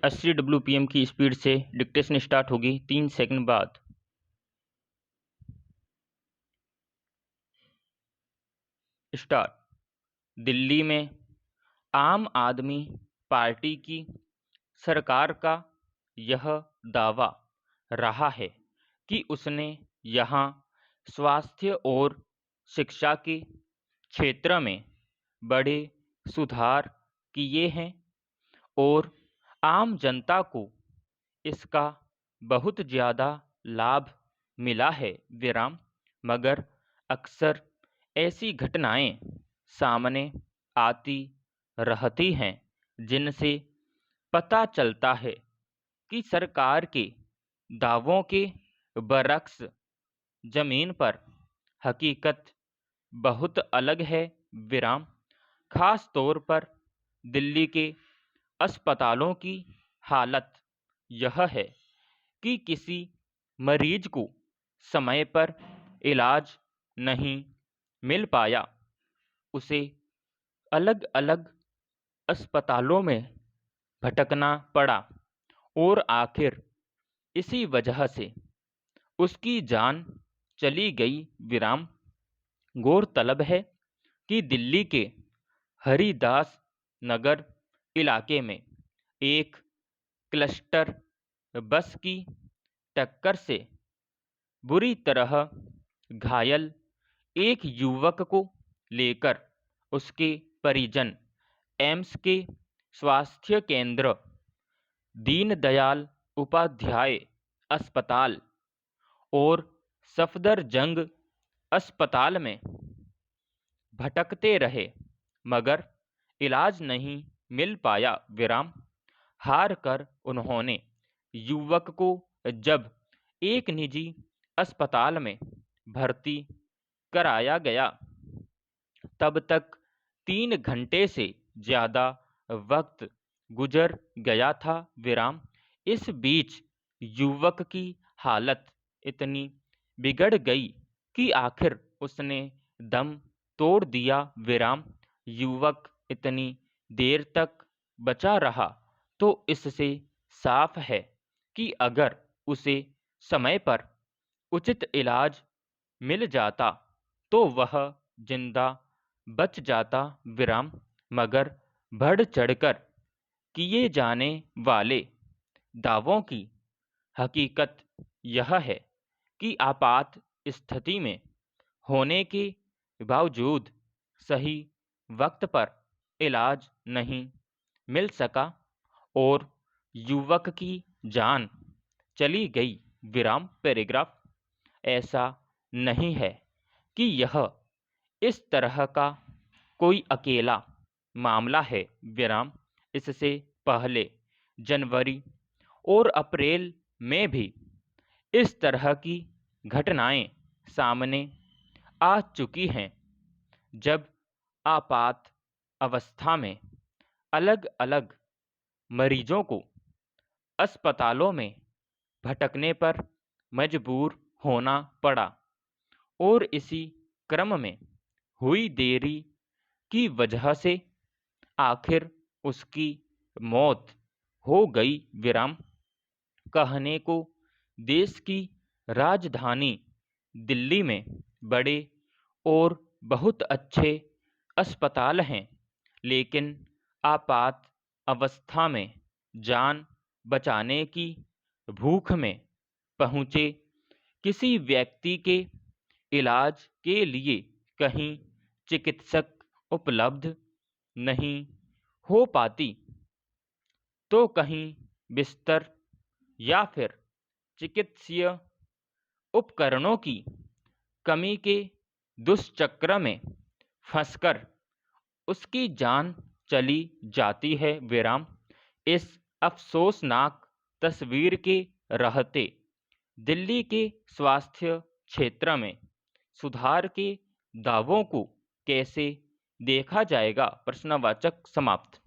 80 WPM की speed से dictation start होगी 3 सेकंड बाद। स्टार्ट। दिल्ली में आम आदमी पार्टी की सरकार का यह दावा रहा है कि उसने यहाँ स्वास्थ्य और शिक्षा के क्षेत्र में बड़े सुधार किए हैं और आम जनता को इसका बहुत ज़्यादा लाभ मिला है विराम। मगर अक्सर ऐसी घटनाएं सामने आती रहती हैं जिनसे पता चलता है कि सरकार के दावों के बरक्स जमीन पर हकीकत बहुत अलग है विराम। खास तौर पर दिल्ली के अस्पतालों की हालत यह है कि किसी मरीज को समय पर इलाज नहीं मिल पाया, उसे अलग अलग अस्पतालों में भटकना पड़ा और आखिर इसी वजह से उसकी जान चली गई विराम। गौरतलब है कि दिल्ली के हरिदास नगर इलाके में एक क्लस्टर बस की टक्कर से बुरी तरह घायल एक युवक को लेकर उसके परिजन एम्स के स्वास्थ्य केंद्र दीनदयाल उपाध्याय अस्पताल और सफदरजंग अस्पताल में भटकते रहे मगर इलाज नहीं मिल पाया विराम। हार कर उन्होंने युवक को जब एक निजी अस्पताल में भर्ती कराया गया तब तक 3 घंटे से ज़्यादा वक्त गुजर गया था विराम। इस बीच युवक की हालत इतनी बिगड़ गई कि आखिर उसने दम तोड़ दिया विराम। युवक इतनी देर तक बचा रहा तो इससे साफ है कि अगर उसे समय पर उचित इलाज मिल जाता तो वह जिंदा बच जाता विराम। मगर बढ़ चढ़कर किए जाने वाले दावों की हकीकत यह है कि आपात स्थिति में होने के बावजूद सही वक्त पर इलाज नहीं मिल सका और युवक की जान चली गई विराम। पैराग्राफ। ऐसा नहीं है कि यह इस तरह का कोई अकेला मामला है विराम। इससे पहले जनवरी और अप्रैल में भी इस तरह की घटनाएं सामने आ चुकी हैं जब आपात अवस्था में अलग अलग मरीजों को अस्पतालों में भटकने पर मजबूर होना पड़ा और इसी क्रम में हुई देरी की वजह से आखिर उसकी मौत हो गई विराम। कहने को देश की राजधानी दिल्ली में बड़े और बहुत अच्छे अस्पताल हैं लेकिन आपात अवस्था में जान बचाने की भूख में पहुँचे किसी व्यक्ति के इलाज के लिए कहीं चिकित्सक उपलब्ध नहीं हो पाती तो कहीं बिस्तर या फिर चिकित्सीय उपकरणों की कमी के दुष्चक्र में फंसकर उसकी जान चली जाती है विराम। इस अफसोसनाक तस्वीर के रहते दिल्ली के स्वास्थ्य क्षेत्र में सुधार के दावों को कैसे देखा जाएगा? प्रश्नवाचक समाप्त।